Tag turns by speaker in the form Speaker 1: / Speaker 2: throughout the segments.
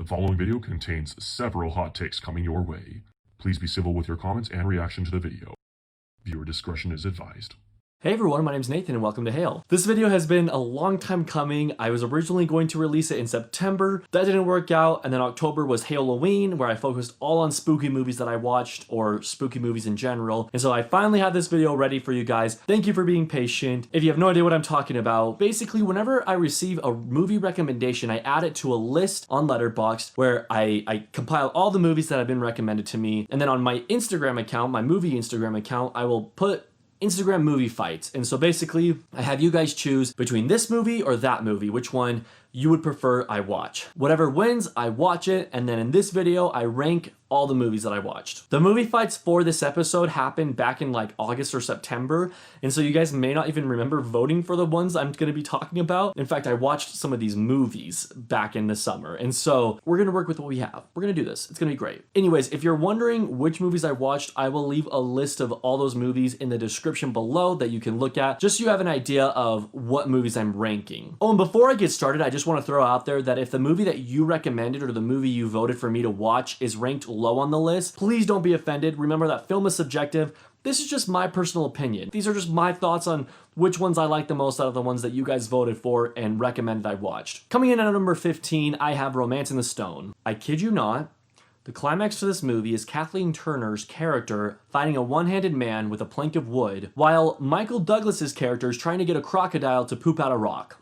Speaker 1: following video contains several hot takes coming your way. Please be civil with your comments and reaction to the video. Viewer discretion is advised.
Speaker 2: Hey everyone, my name's Nathan and welcome to Hail. This video has been a long time coming. I was originally going to release it in September. That didn't work out, and then October was Halloween, where I focused all on spooky movies that I watched, or spooky movies in general. And so I finally have this video ready for you guys. Thank you for being patient. If you have no idea what I'm talking about, basically whenever I receive a movie recommendation, I add it to a list on Letterboxd where I compile all the movies that have been recommended to me. And then on my Instagram account, my movie Instagram account, I will put Instagram movie fights. And so basically I have you guys choose between this movie or that movie, which one you would prefer I watch. Whatever wins, I watch it, and then in this video I rank all the movies that I watched. The movie fights for this episode happened back in like August or September, and so you guys may not even remember voting for the ones I'm gonna be talking about. In fact, I watched some of these movies back in the summer, and so we're gonna work with what we have. We're gonna do this. It's gonna be great. Anyways, if you're wondering which movies I watched, I will leave a list of all those movies in the description below that you can look at, just so you have an idea of what movies I'm ranking. Oh, and before I get started, I just want to throw out there that if the movie that you recommended or the movie you voted for me to watch is ranked low on the list, please don't be offended. Remember that film is subjective. This is just my personal opinion. These are just my thoughts on which ones I like the most out of the ones that you guys voted for and recommended I watched. Coming in at number 15, I have Romance in the Stone. I kid you not, the climax to this movie is Kathleen Turner's character fighting a one-handed man with a plank of wood, while Michael Douglas's character is trying to get a crocodile to poop out a rock.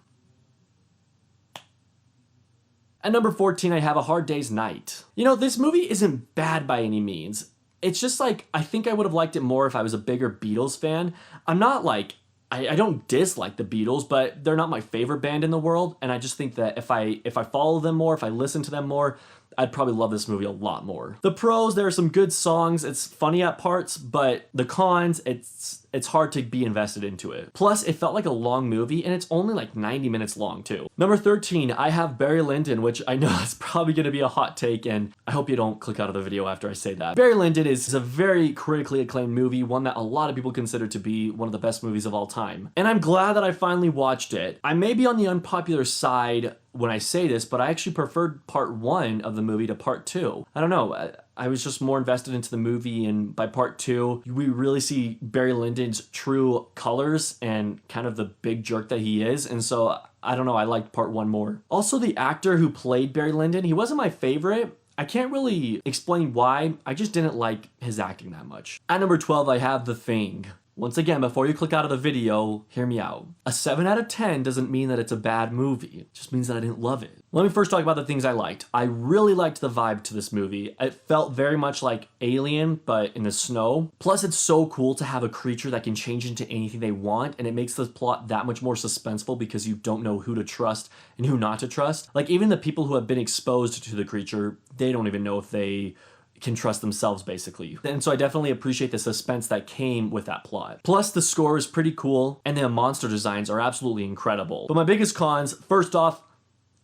Speaker 2: At number 14, I have A Hard Day's Night. You know, this movie isn't bad by any means. It's just like, I think I would have liked it more if I was a bigger Beatles fan. I'm not like, I don't dislike the Beatles, but they're not my favorite band in the world, and I just think that if I follow them more, if I listen to them more, I'd probably love this movie a lot more. The pros, there are some good songs, it's funny at parts, but the cons, it's hard to be invested into it. Plus, it felt like a long movie, and it's only like 90 minutes long too. Number 13, I have Barry Lyndon, which I know is probably gonna be a hot take, and I hope you don't click out of the video after I say that. Barry Lyndon is a very critically acclaimed movie, one that a lot of people consider to be one of the best movies of all time. And I'm glad that I finally watched it. I may be on the unpopular side when I say this, but I actually preferred part 1 of the movie to part 2. I don't know, I was just more invested into the movie, and by part 2, we really see Barry Lyndon's true colors and kind of the big jerk that he is, and so I don't know, I liked part 1 more. Also, the actor who played Barry Lyndon, he wasn't my favorite. I can't really explain why, I just didn't like his acting that much. At number 12, I have The Thing. Once again, before you click out of the video, hear me out. A 7 out of 10 doesn't mean that it's a bad movie. It just means that I didn't love it. Let me first talk about the things I liked. I really liked the vibe to this movie. It felt very much like Alien, but in the snow. Plus, it's so cool to have a creature that can change into anything they want, and it makes the plot that much more suspenseful because you don't know who to trust and who not to trust. Like, even the people who have been exposed to the creature, they don't even know if they can trust themselves, basically. And so I definitely appreciate the suspense that came with that plot. Plus, the score is pretty cool, and the monster designs are absolutely incredible. But my biggest cons, first off,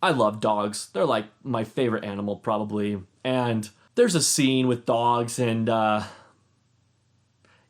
Speaker 2: I love dogs. They're like my favorite animal, probably. And there's a scene with dogs, and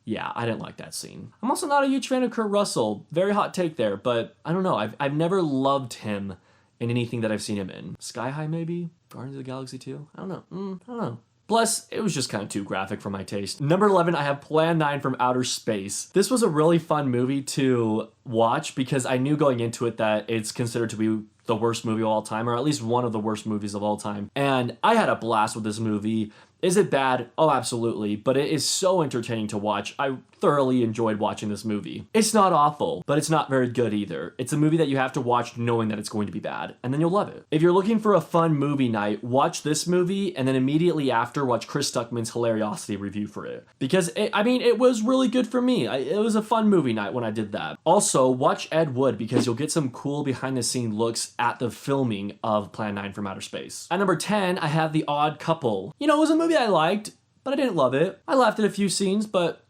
Speaker 2: yeah, I didn't like that scene. I'm also not a huge fan of Kurt Russell. Very hot take there, but I don't know. I've never loved him in anything that I've seen him in. Sky High, maybe? Guardians of the Galaxy 2? I don't know. I don't know. Plus, it was just kind of too graphic for my taste. Number 11, I have Plan 9 from Outer Space. This was a really fun movie to watch because I knew going into it that it's considered to be the worst movie of all time, or at least one of the worst movies of all time. And I had a blast with this movie. Is it bad? Oh, absolutely. But it is so entertaining to watch. I thoroughly enjoyed watching this movie. It's not awful, but it's not very good either. It's a movie that you have to watch knowing that it's going to be bad, and then you'll love it. If you're looking for a fun movie night, watch this movie, and then immediately after, watch Chris Stuckman's Hilariosity review for it. Because, it was really good for me. It was a fun movie night when I did that. Also, watch Ed Wood, because you'll get some cool behind-the-scenes looks at the filming of Plan 9 from Outer Space. At number 10, I have The Odd Couple. You know, it was a movie I liked, but I didn't love it. I laughed at a few scenes, but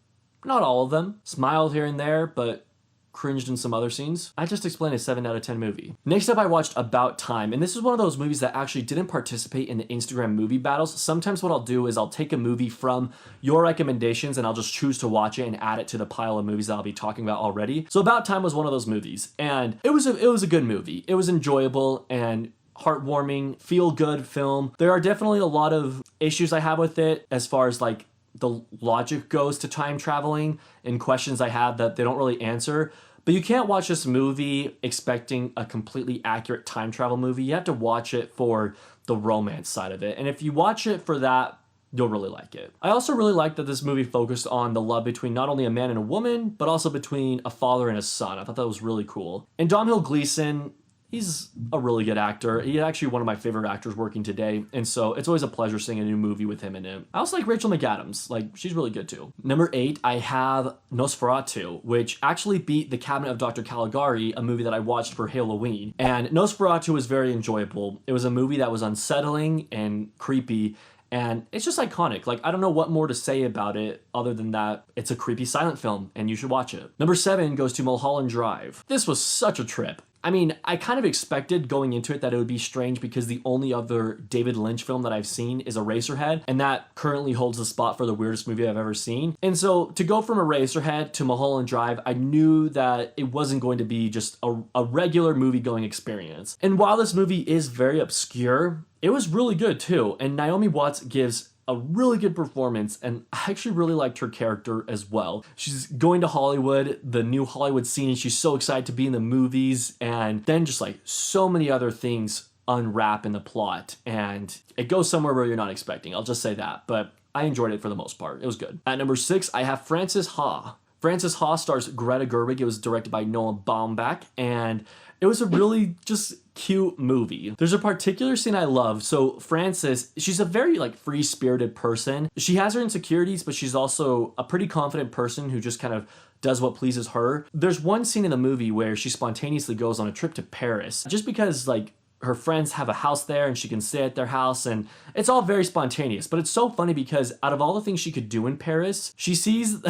Speaker 2: not all of them. Smiled here and there, but cringed in some other scenes. I just explained a 7 out of 10 movie. Next up, I watched About Time, and this is one of those movies that actually didn't participate in the Instagram movie battles. Sometimes what I'll do is I'll take a movie from your recommendations and I'll just choose to watch it and add it to the pile of movies that I'll be talking about already. So About Time was one of those movies, and it was a good movie. It was enjoyable, and heartwarming, feel-good film. There are definitely a lot of issues I have with it as far as like the logic goes to time traveling and questions I have that they don't really answer. But you can't watch this movie expecting a completely accurate time travel movie. You have to watch it for the romance side of it. And if you watch it for that, you'll really like it. I also really like that this movie focused on the love between not only a man and a woman, but also between a father and a son. I thought that was really cool. And Domhnall Gleeson, he's a really good actor. He's actually one of my favorite actors working today. And so it's always a pleasure seeing a new movie with him in it. I also like Rachel McAdams. Like, she's really good too. Number 8, I have Nosferatu, which actually beat The Cabinet of Dr. Caligari, a movie that I watched for Halloween. And Nosferatu was very enjoyable. It was a movie that was unsettling and creepy. And it's just iconic. Like, I don't know what more to say about it other than that it's a creepy silent film and you should watch it. Number 7 goes to Mulholland Drive. This was such a trip. I mean, I kind of expected going into it that it would be strange because the only other David Lynch film that I've seen is Eraserhead, and that currently holds the spot for the weirdest movie I've ever seen. And so to go from Eraserhead to Mulholland Drive, I knew that it wasn't going to be just a regular movie-going experience. And while this movie is very obscure, it was really good too, and Naomi Watts gives a really good performance, and I actually really liked her character as well. She's going to Hollywood, the new Hollywood scene, and she's so excited to be in the movies, and then just like so many other things unwrap in the plot, and it goes somewhere where you're not expecting. I'll just say that, but I enjoyed it for the most part. It was good. At number 6, I have Frances Ha. Frances Ha stars Greta Gerwig. It was directed by Noah Baumbach, and it was a really just cute movie. There's a particular scene I love. So Frances, she's a very like free-spirited person. She has her insecurities, but she's also a pretty confident person who just kind of does what pleases her. There's one scene in the movie where she spontaneously goes on a trip to Paris just because like her friends have a house there and she can stay at their house, and it's all very spontaneous. But it's so funny because out of all the things she could do in Paris, she sees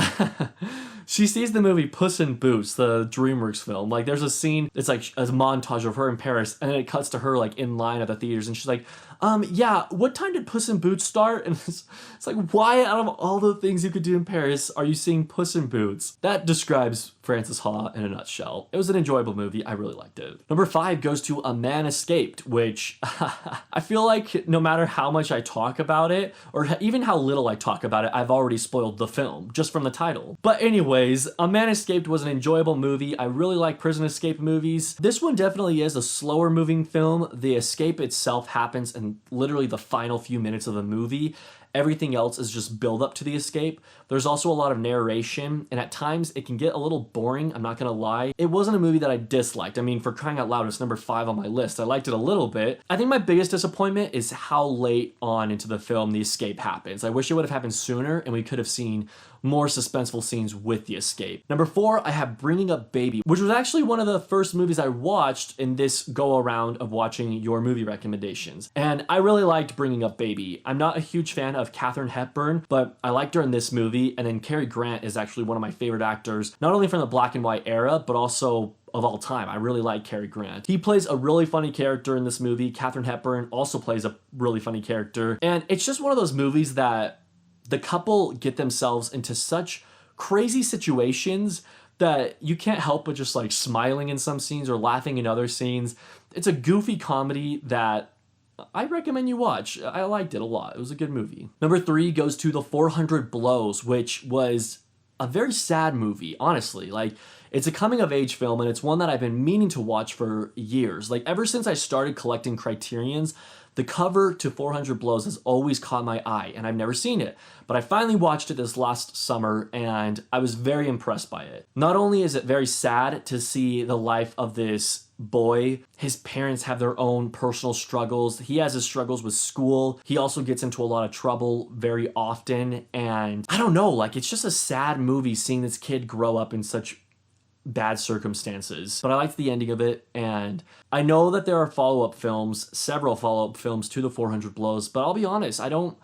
Speaker 2: she sees the movie Puss in Boots, the DreamWorks film. Like there's a scene, it's like a montage of her in Paris, and then it cuts to her like in line at the theaters, and she's like, yeah, what time did Puss in Boots start? And it's like, why out of all the things you could do in Paris are you seeing Puss in Boots? That describes Frances Ha in a nutshell. It was an enjoyable movie. I really liked it. Number 5 goes to A Man Escaped, which I feel like no matter how much I talk about it, or even how little I talk about it, I've already spoiled the film just from the title. But anyways, A Man Escaped was an enjoyable movie. I really like prison escape movies. This one definitely is a slower moving film. The escape itself happens in literally the final few minutes of the movie. Everything else is just build up to the escape. There's also a lot of narration, and at times it can get a little boring, I'm not gonna lie. It wasn't a movie that I disliked. I mean, for crying out loud, it's number 5 on my list. I liked it a little bit. I think my biggest disappointment is how late on into the film the escape happens. I wish it would have happened sooner and we could have seen more suspenseful scenes with the escape. Number 4, I have Bringing Up Baby, which was actually one of the first movies I watched in this go around of watching your movie recommendations. And I really liked Bringing Up Baby. I'm not a huge fan of Katharine Hepburn, but I liked her in this movie. And then Cary Grant is actually one of my favorite actors, not only from the black and white era, but also of all time. I really like Cary Grant. He plays a really funny character in this movie. Katharine Hepburn also plays a really funny character. And it's just one of those movies that the couple get themselves into such crazy situations that you can't help but just like smiling in some scenes or laughing in other scenes. It's a goofy comedy that I recommend you watch. I liked it a lot. It was a good movie. Number 3 goes to The 400 Blows, which was a very sad movie, honestly. Like, it's a coming of age film, and it's one that I've been meaning to watch for years. Like, ever since I started collecting Criterions, the cover to 400 Blows has always caught my eye, and I've never seen it. But I finally watched it this last summer, and I was very impressed by it. Not only is it very sad to see the life of this boy, his parents have their own personal struggles. He has his struggles with school. He also gets into a lot of trouble very often, and I don't know, like, it's just a sad movie seeing this kid grow up in such bad circumstances. But I liked the ending of it, and I know that there are follow-up films, several follow-up films to The 400 Blows, but I'll be honest, I don't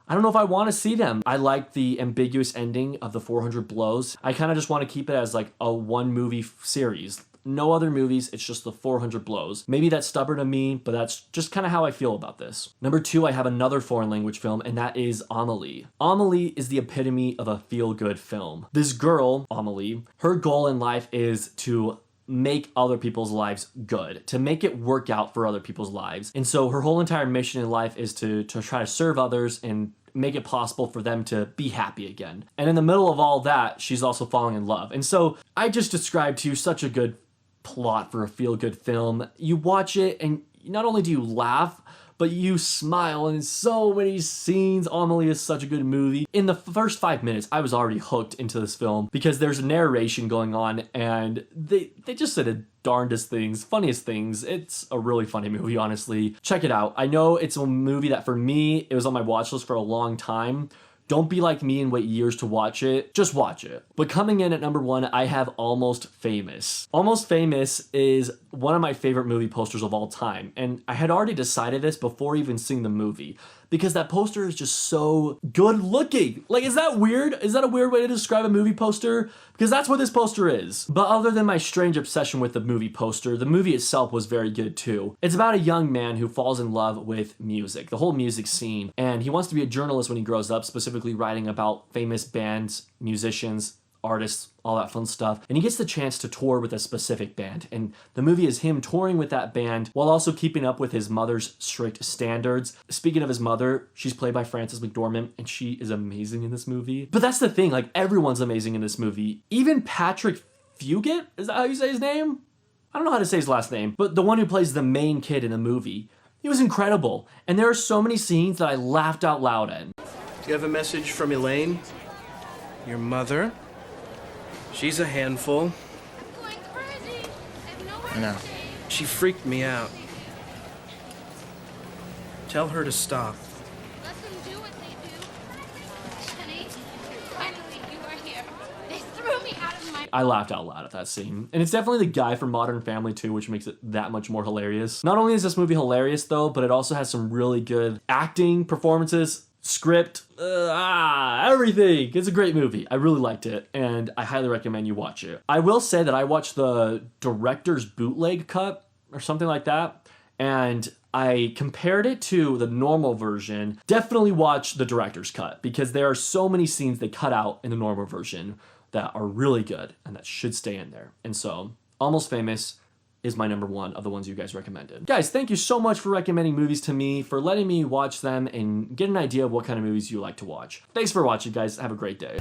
Speaker 2: know if I want to see them. I like the ambiguous ending of The 400 Blows. I kind of just want to keep it as like a one movie series. No other movies, it's just The 400 Blows. Maybe that's stubborn of me, but that's just kind of how I feel about this. Number 2, I have another foreign language film, and that is Amelie. Amelie is the epitome of a feel-good film. This girl, Amelie, her goal in life is to make other people's lives good, to make it work out for other people's lives. And so her whole entire mission in life is to try to serve others and make it possible for them to be happy again. And in the middle of all that, she's also falling in love. And so I just described to you such a good plot for a feel-good film. You watch it and not only do you laugh, but you smile in so many scenes. Amelie is such a good movie. In the first 5 minutes, I was already hooked into this film because there's narration going on and they just said the darndest things, funniest things. It's a really funny movie, honestly. Check it out. I know it's a movie that for me, it was on my watch list for a long time. Don't be like me and wait years to watch it. Just watch it. But coming in at number 1, I have Almost Famous. Almost Famous is one of my favorite movie posters of all time. And I had already decided this before even seeing the movie because that poster is just so good looking. Like, is that weird? Is that a weird way to describe a movie poster? Because that's what this poster is. But other than my strange obsession with the movie poster, the movie itself was very good too. It's about a young man who falls in love with music, the whole music scene. And he wants to be a journalist when he grows up, specifically writing about famous bands, musicians, artists, all that fun stuff. And he gets the chance to tour with a specific band. And the movie is him touring with that band while also keeping up with his mother's strict standards. Speaking of his mother, she's played by Frances McDormand and she is amazing in this movie. But that's the thing, like everyone's amazing in this movie. Even Patrick Fugit, is that how you say his name? I don't know how to say his last name, but the one who plays the main kid in the movie. He was incredible. And there are so many scenes that I laughed out loud in.
Speaker 3: Do you have a message from Elaine? Your mother? She's a handful.
Speaker 4: I'm going crazy. I have nowhere
Speaker 3: I know.
Speaker 4: to stay.
Speaker 3: She freaked me out. Tell her to stop.
Speaker 4: Let them do what they do. Honey, finally you are here. They threw me out of my...
Speaker 2: I laughed out loud at that scene. And it's definitely the guy from Modern Family too, which makes it that much more hilarious. Not only is this movie hilarious though, but it also has some really good acting, performances, script, everything. It's a great movie. I really liked it, and I highly recommend you watch it. I will say that I watched the director's bootleg cut or something like that, and I compared it to the normal version. Definitely watch the director's cut because there are so many scenes they cut out in the normal version that are really good and that should stay in there. And so, Almost Famous is my number 1 of the ones you guys recommended. Guys, thank you so much for recommending movies to me, for letting me watch them and get an idea of what kind of movies you like to watch. Thanks for watching, guys. Have a great day.